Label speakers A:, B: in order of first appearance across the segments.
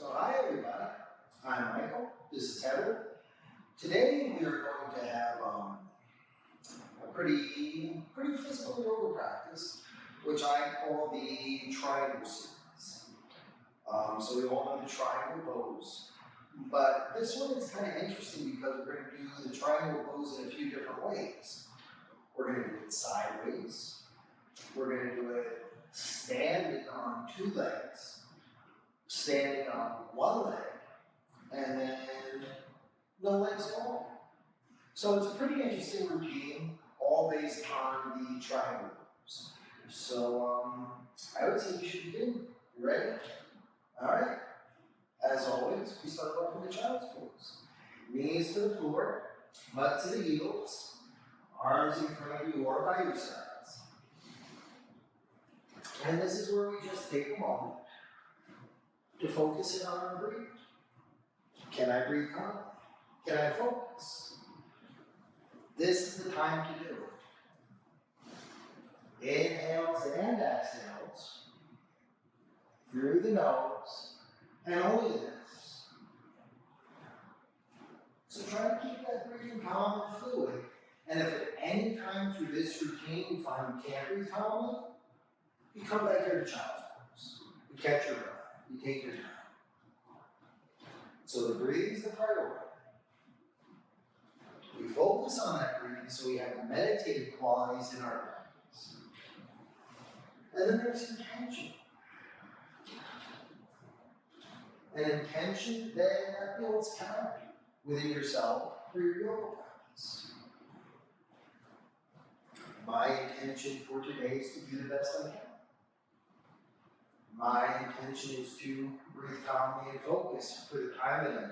A: So hi everybody, I'm Michael, this is Heather. Today we are going to have a pretty physical yoga practice, which I call the triangle series. So we all know the triangle pose, but this one is kind of interesting because we're going to do the triangle pose in a few different ways. We're going to do it sideways, we're going to do it standing on two legs, standing on one leg, and then no legs at all. So it's a pretty interesting routine, all based on the triangle pose. So I would say you should begin. You ready? All right. As always, we start off with the child's pose. Knees to the floor, butt to the heels, arms in front of you or by your sides. And this is where we just take a moment to focus in on our breathing. Can I breathe calmly? Can I focus? This is the time to do it. Inhales and exhales through the nose and only the nose. So try to keep that breathing calm and fluid. And if at any time through this routine you find you can't breathe calmly, you come back here to child's pose. You catch your breath. You take your time. So the breathing is the priority. We focus on that breathing so we have the meditative qualities in our practice. And then there's intention. An intention that builds character within yourself for your yoga practice. My intention for today is to do the best I can. My intention is to breathe calmly and focus for the time that I'm in.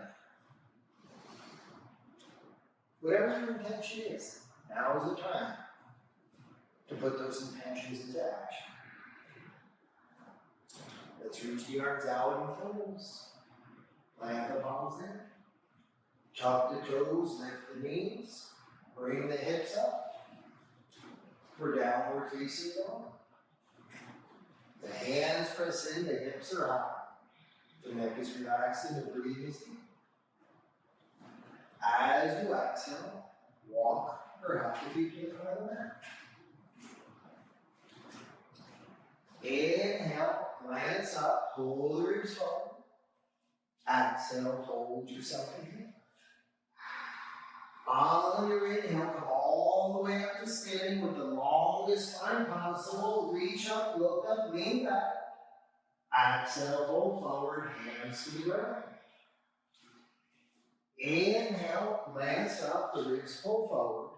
A: Whatever your intention is, now is the time to put those intentions into action. Let's reach the arms out in front of us. Plant the palms there. Tuck the toes, lift the knees. Bring the hips up for downward facing dog. The hands press in, the hips are high. The neck is relaxed and the breathing is deep. As you exhale, walk or hop your feet to the front of the mat. Inhale, glance up, pull the ribs forward. Exhale, fold yourself in here. On your inhale, come all the way up to standing with the longest spine possible. Reach up, look up, lean back. Exhale, fold forward, hands to the ground. Inhale, glance up, the ribs pull forward.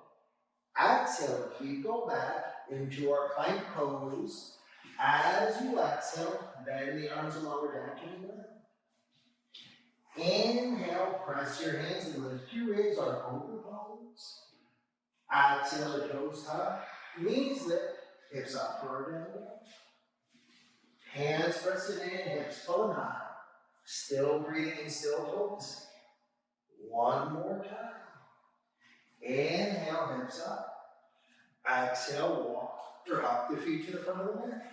A: Exhale, the feet go back into our plank pose. As you exhale, bend the arms and lower down to the ground. Inhale, press your hands and lift your ribs, our cobra pose. Exhale, the toes tuck, knees lift, hips up for our down dog. Hands pressing in, hips bone high. Still breathing, still focusing. One more time. Inhale, hips up. Exhale, walk or hop the feet to the front of the mat.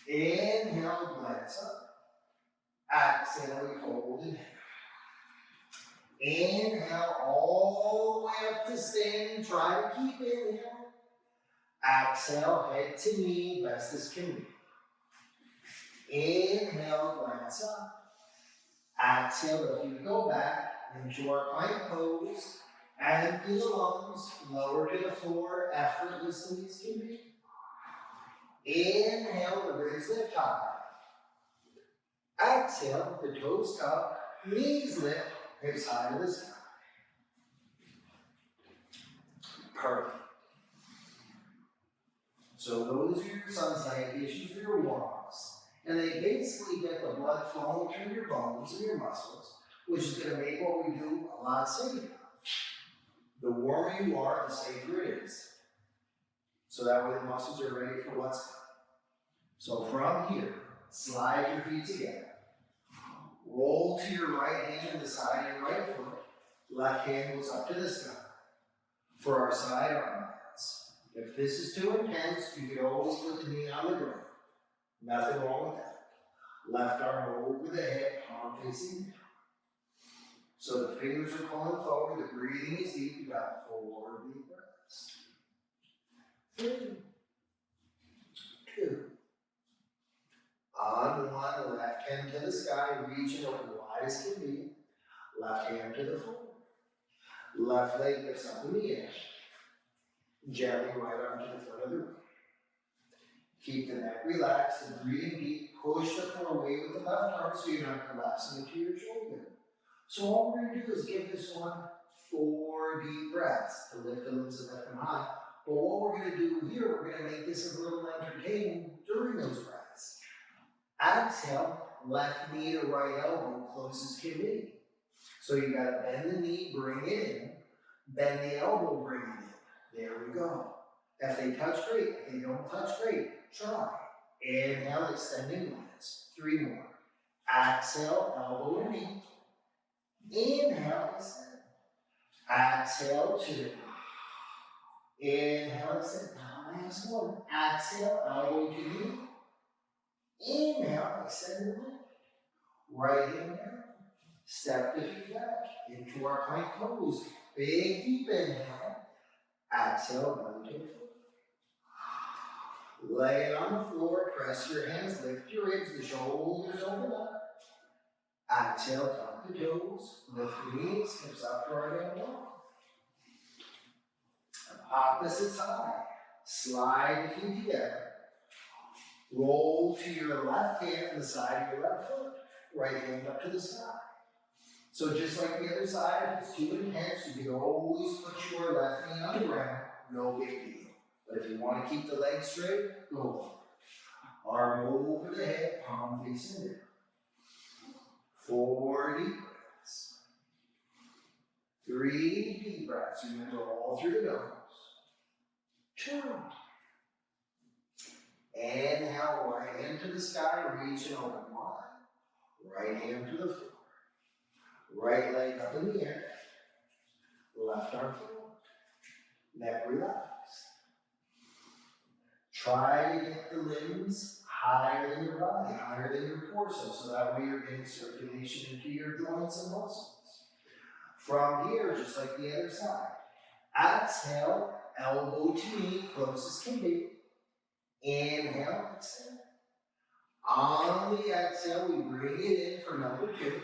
A: Inhale, glance up. Exhale, we fold it. Inhale all the way up to standing. Try to keep inhale. Exhale, head to knee, best as can be. Inhale, glance up. Exhale, the feet go back into our plank pose. Empty the lungs, lower to the floor, effortlessly as can be. Inhale, the ribs lift high. Exhale, the toes tuck, knees lift, hips high to the sky. Perfect. So those are your sun salutations for your warm-ups. And they basically get the blood flowing through your bones and your muscles, which is going to make what we do a lot safer. The warmer you are, the safer it is. So that way the muscles are ready for what's coming. So from here, slide your feet together. Roll to your right hand to the side of your right foot. Left hand goes up to the sky. For our side arm mats. If this is too intense, you can always put the knee on the ground. Nothing wrong with that. Left arm over the head, palm facing down. So the fingers are pulling forward, the breathing is deep. You got 4 deep breaths. 3, 2. On 1, left hand to the sky, reaching open wide as can be. Left hand to the floor. Left leg lifts up in the air. Gently right arm to the front of the room. Keep the neck relaxed and breathing deep. Push the floor away with the left arm so you're not collapsing into your shoulder. So all we're going to do is give this one 4 deep breaths to lift the limbs and lift them high. But what we're going to do here, we're going to make this a little entertaining during those breaths. Exhale, left knee to right elbow, close as can be. So you got to bend the knee, bring it in. Bend the elbow, bring it in. There we go. If they touch, great. If they don't touch, great. Try. Inhale, extending legs. 3 more. Exhale, elbow and knee. Inhale, extend. Exhale, 2. Inhale, extend. Now last one. Exhale, elbow to knee. Inhale, extend the leg. Right hand down. Step the feet back into our plank pose. Big deep inhale. Exhale, belly to the floor. Lay it on the floor. Press your hands. Lift your ribs. The shoulders open up. Exhale, tuck the toes. Lift the knees. Hips up, right and down. Opposite side. Slide the feet together. Roll to your left hand and the side of your left foot. Right hand up to the sky. So just like the other side, if it's too intense, you can always put your left knee on the ground. No big deal. But if you want to keep the legs straight, go on. Arm over the head, palm facing down. 4 deep breaths. 3 deep breaths. Remember, all through the nose. 2. Inhale, right hand to the sky, reach and open wide. Right hand to the floor. Right leg up in the air. Left arm forward. Neck relaxed. Try to get the limbs higher than your body, higher than your torso, so that way you're getting circulation into your joints and muscles. From here, just like the other side. Exhale, elbow to knee, close as can be. Inhale, exhale. On the exhale, we bring it in for number 2.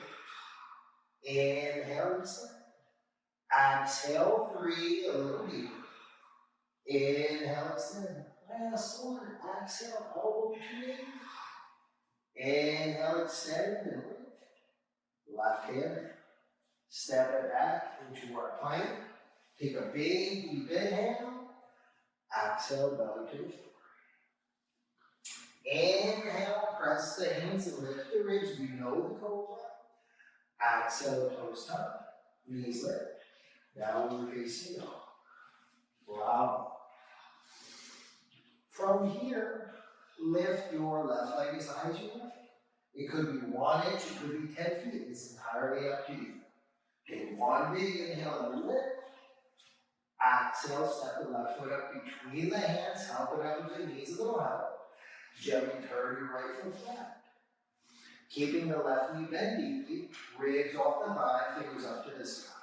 A: Inhale, exhale. Exhale, 3, a little deeper. Inhale, extend. Last one. Exhale, elbow to knee. Inhale, extend and lift. Left hand. Step it back into our plank. Take a big deep inhale. Exhale, belly to the floor. Inhale, press the hands and lift the ribs. We know the cobra. Exhale, toes tuck. Knees lift. Downward facing dog. Bravo. From here, lift your left leg as high as you like. It could be 1 inch, it could be 10 feet. It's entirely up to you. Take 1 big inhale and lift. Exhale, step the left foot up between the hands, help it up with the knees, a little help. Gently turn your right foot flat. Keeping the left knee bent deeply, ribs off the thigh, fingers up to the sky.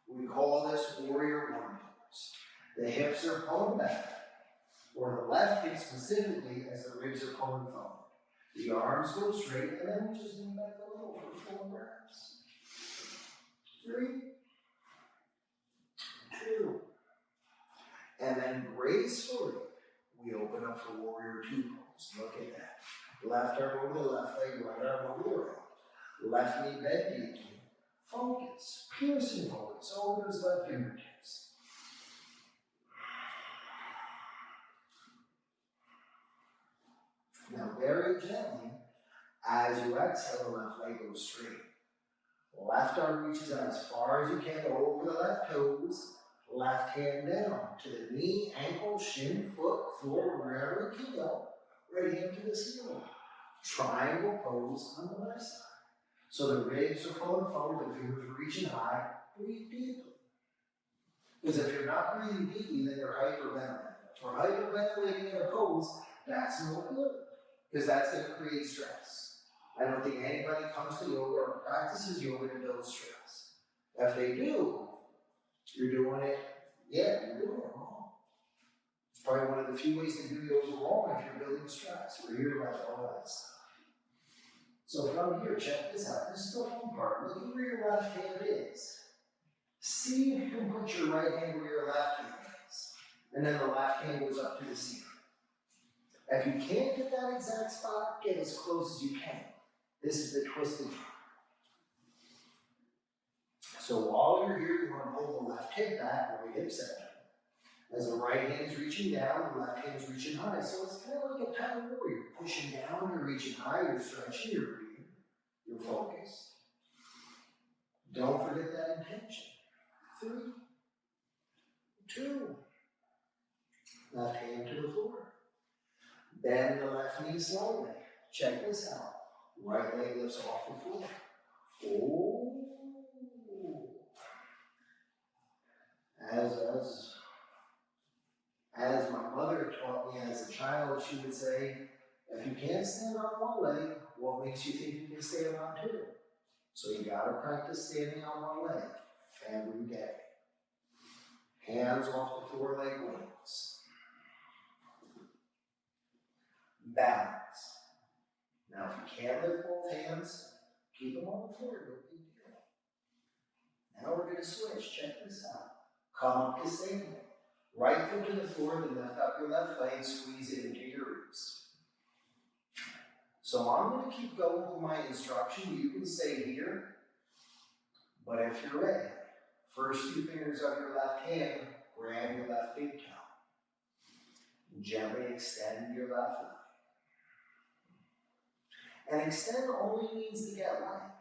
A: We call this warrior 1 pose. The hips are pulling back, or the left hip specifically as the ribs are pulling forward. The arms go straight, and then we just lean back a little for 4 breaths. 3, 2, and then gracefully, we open up for warrior 2 pose. Look at that. Left arm over the left leg, right arm over the right. Left knee bent deeply. Focus, piercing focus over those left fingertips. Now very gently, as you exhale, the left leg goes straight. Left arm reaches out as far as you can over the left toes. Left hand down to the knee, ankle, shin, foot, floor, wherever it can go. Right hand to the ceiling. Triangle pose on the left side. So the ribs are pulling forward, the fingers are reaching high. Breathe deeply. Because if you're not breathing deeply, then you're hyperventilating. For hyperventilating in a pose, that's no good. Because that's going to create stress. I don't think anybody comes to yoga or practices yoga to build stress. If they do, you're doing it, you're doing it wrong. It's probably one of the few ways to do yoga wrong if you're building stress. We're here about all that stuff. So from here, check this out. This is the fun part. Look at where your left hand is. See if you can put your right hand where your left hand is. And then the left hand goes up to the ceiling. If you can't get that exact spot, get as close as you can. This is the twisted joint. So while you're here, you want to pull the left hip back or the hip center. As the right hand is reaching down, the left hand is reaching high. So it's kind of like a tug of war. You're pushing down, you're reaching high, you're stretching, you're breathing, you're focused. Don't forget that intention. 3, 2. Left hand to the floor. Bend the left knee slightly. Check this out. Right leg lifts off the floor. Oh. As my mother taught me as a child, she would say, if you can't stand on one leg, what makes you think you can stand on two? So you gotta practice standing on one leg every day. Hands off the floor like wings. Balance. Now if you can't lift both hands, keep them on the floor, no big deal. Now we're gonna switch, check this out. Come up to standing. Right foot to the floor, then lift up your left leg, squeeze it into your ribs. So I'm going to keep going with my instruction. You can stay here, but if you're ready, first 2 fingers of your left hand, grab your left big toe. Gently extend your left leg. And extend only means to get length.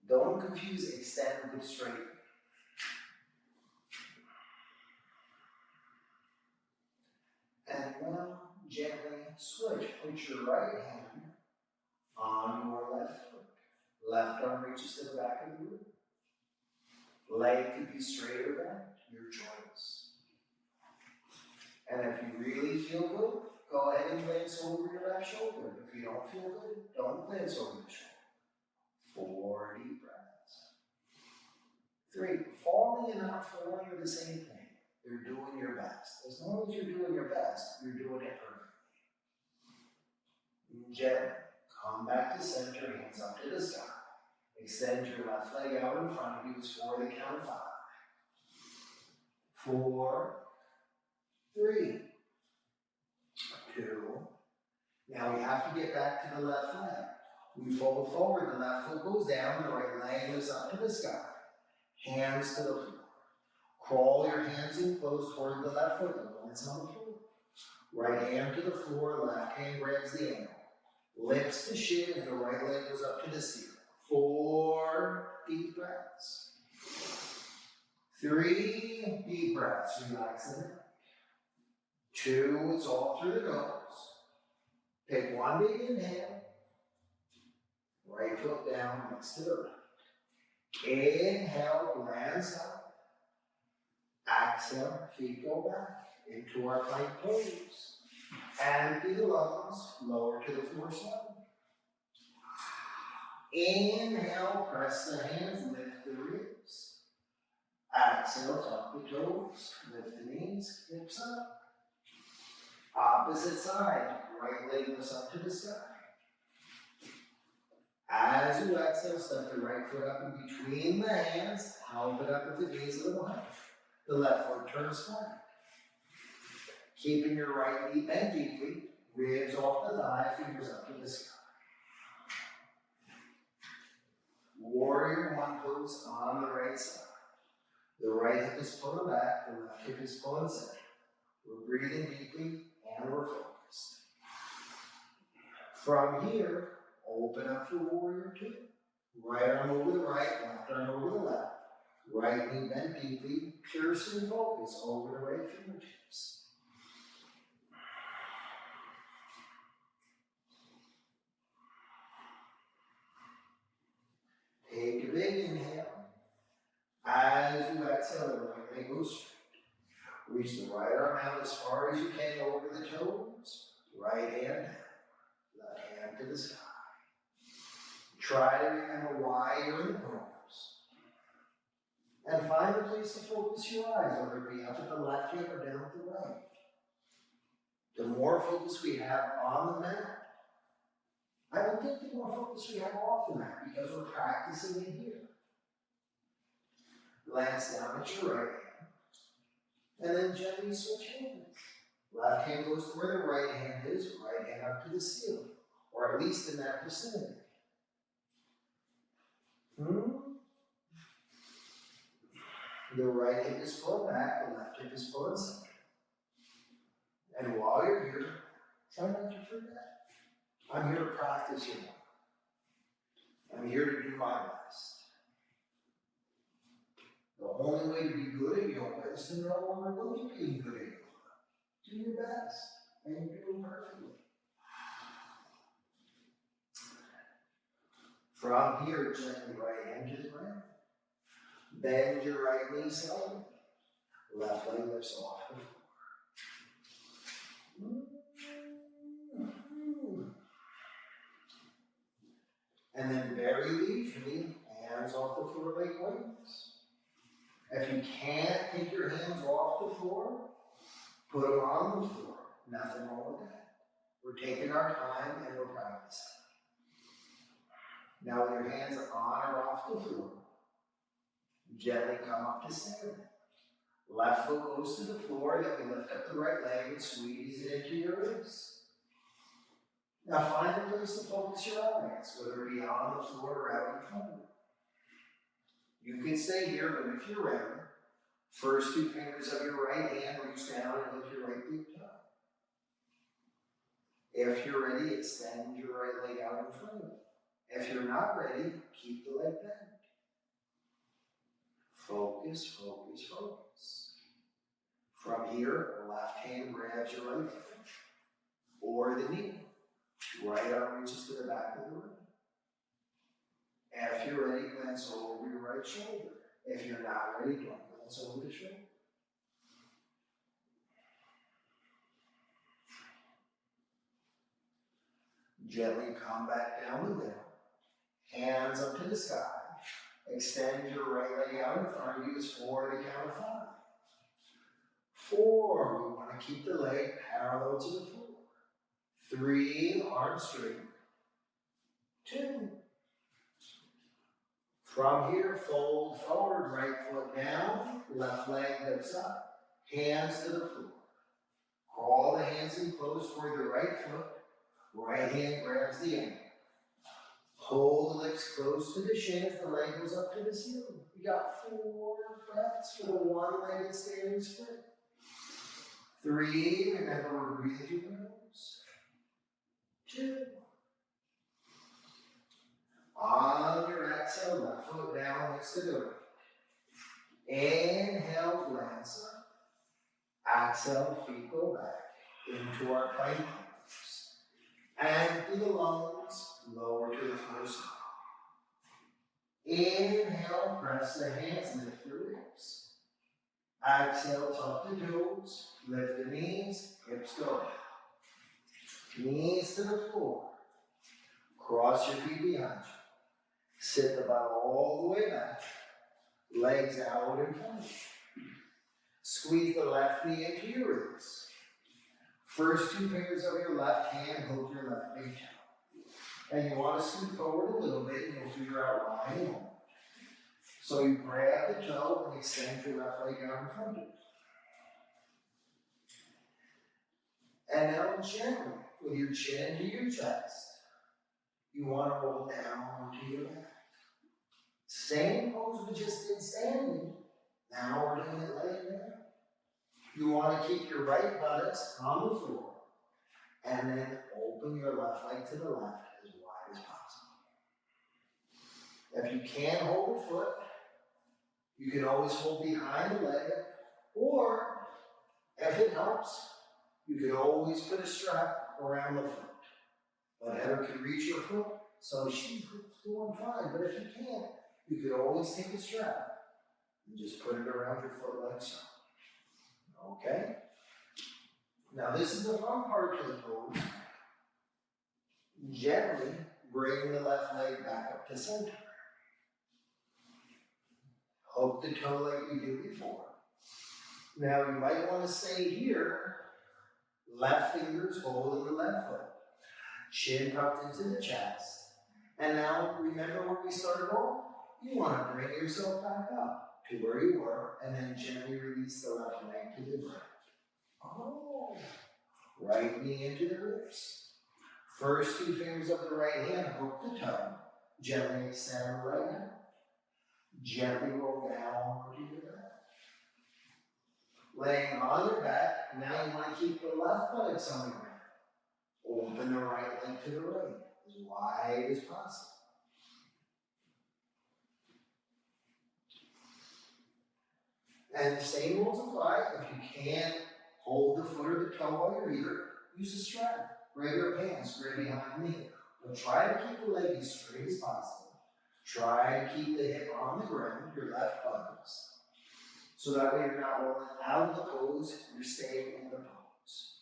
A: Don't confuse extend with straighten. And now, gently switch. Put your right hand on your left foot. Left arm reaches to the back of the room. Leg could be straight or bent, your choice. And if you really feel good, go ahead and glance over your left shoulder. If you don't feel good, don't glance over the shoulder. 4 deep breaths. 3, falling and not falling are the same thing. You're doing your best. As long as you're doing your best, you're doing it perfectly. Gently, come back to center, hands up to the sky. Extend your left leg out in front of you for the count of 5. 4, 3, 2. Now we have to get back to the left leg. We fold forward, the left foot goes down, the right leg is up to the sky. Hands to the floor. Crawl your hands in close toward the left foot, the one that's on the floor. Right hand to the floor, left hand grabs the ankle. Lips to shin as the right leg goes up to the ceiling. 4 deep breaths. 3 deep breaths, relax the neck. 2, it's all through the nose. Take 1 big inhale. Right foot down next to the right. Inhale, glance up. Exhale, feet go back into our plank pose. Empty the lungs, lower to the floor slowly. Inhale, press the hands, lift the ribs. Exhale, tuck the toes, lift the knees, hips up. Opposite side, right leg lifts up to the sky. As you exhale, step the right foot up in between the hands, help it up with the knees a little higher. The left foot turns flat. Keeping your right knee bent deeply, ribs off the thigh, fingers up to the sky. Warrior 1 pose on the right side. The right hip is pulling back, the left hip is pulling center. We're breathing deeply and we're focused. From here, open up for warrior 2. Right arm over the right, left arm over the left. Right knee bent deeply, piercing focus over the right fingertips. Take a big inhale. As you exhale, the right leg goes straight. Reach the right arm out as far as you can over the toes. Right hand down. Left hand to the sky. Try to remember why you're in the pose. And find a place to focus your eyes, whether it be up at the left hip or down at the right. The more focus we have on the mat, I would think the more focus we have off the mat, because we're practicing it here. Glance down at your right hand, and then gently switch hands. Left hand goes to where the right hand is, right hand up to the ceiling, or at least in that vicinity. The right hip is pulled back, the left hip is pulled inside. And while you're here, try not to forget. I'm here to practice your mind. I'm here to do my best. The only way to be good at yoga is to no longer look at being good at yoga. Do your best, and you're doing perfectly. From here, gently right hand to the ground. Bend your right knee slightly. Left leg lifts off the floor. And then very leisurely, hands off the floor like wings. If you can't take your hands off the floor, put them on the floor. Nothing wrong with that. We're taking our time and we're practicing. Now with your hands on or off the floor, gently come up to standing. Left foot goes to the floor, then we lift up the right leg and squeeze it into your wrist. Now find a place to focus your eyes, whether it be on the floor or out in front of you. You can stay here, but if you're ready, first two fingers of your right hand reach down and lift your right big toe. If you're ready, extend your right leg out in front of you. If you're not ready, keep the leg bent. Focus, focus, focus. From here, left hand grabs your right foot or the knee. Right arm reaches to the back of the room. If you're ready, glance over your right shoulder. If you're not ready, don't glance over the shoulder. Gently come back down the middle. Hands up to the sky. Extend your right leg out in front of you as 4 to the count of 5. 4, we want to keep the leg parallel to the floor. 3, arms straight. 2. From here, fold forward, right foot down, left leg lifts up, hands to the floor. Crawl the hands in close toward the right foot, right hand grabs the ankle. Hold the lips close to the shin as the leg goes up to the ceiling. We got 4 breaths for the one-legged standing split. 3, remember we're breathing through the nose. 2. On your exhale, left foot down next to the right. Inhale, glance up. Exhale, feet go back into our plank pose. Empty the lungs, lower to the floor stop. Inhale, press the hands, lift the ribs. Exhale, tuck the toes, lift the knees, hips go up. Knees to the floor. Cross your feet behind you. Sit the butt all the way back. Legs out in front of you. Squeeze the left knee into your ribs. First 2 fingers of your left hand hold your left big toe. And you want to scoot forward a little bit and you'll figure out why you won't. So you grab the toe and extend your left leg out in front of you. And now gently, with your chin to your chest, you want to roll down to your back. Same pose we just did standing. Now we're doing it laying down. You want to keep your right buttocks on the floor and then open your left leg to the left as wide as possible. If you can't hold a foot, you can always hold behind the leg, or if it helps, you can always put a strap around the foot. But Heather can reach your foot, so she's doing fine. But if you can't, you could always take a strap and just put it around your foot like so. Okay? Now this is the fun part of the pose. Gently bring the left leg back up to center. Hook the toe like we did before. Now you might want to stay here. Left fingers holding the left foot. Chin tucked into the chest. And now remember where we started off? You want to bring yourself back up to where you were and then gently release the left leg to the right. Oh. Right knee into the ribs. First two fingers of the right hand hook the toe. Gently extend the right hand. Gently roll down over to your back. Laying on your back, now you want to keep the left buttocks on the ground. Open the right leg to the right, as wide as possible. And the same rules apply. If you can't hold the foot or the toe while you're here, use a strap. Regular pants, right behind the knee. But try to keep the leg as straight as possible. Try to keep the hip on the ground, your left buttocks. So that way you're not rolling out of the pose, you're staying in the pose.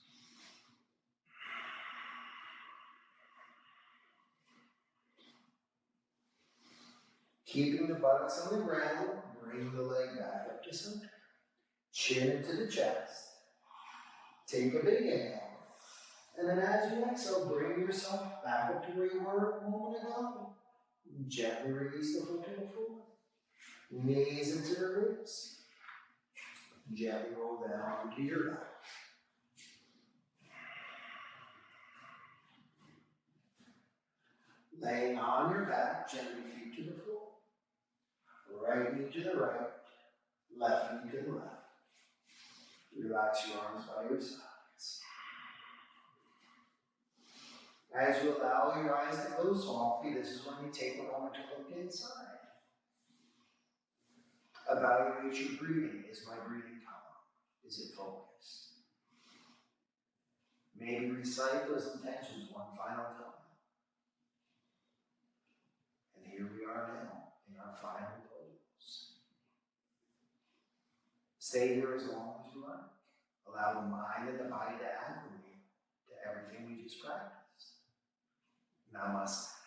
A: Keeping the buttocks on the ground, bring the leg back up to center. Chin into the chest. Take a big inhale. And then as you exhale, bring yourself back up to where you were a moment ago. Gently release the foot to the floor. Knees into the ribs. Gently roll down to your back. Laying on your back, gently feet to the floor. Right knee to the right, left knee to the left. Relax your arms by your sides. As you allow your eyes to close softly, this is when you take a moment to look inside. Evaluate your breathing. Is my breathing calm? Is it focused? Maybe recite those intentions one final time. And here we are now in our final pose. Stay here as long as you like. Allow the mind and the body to acclimate to everything we just practiced. Namaste.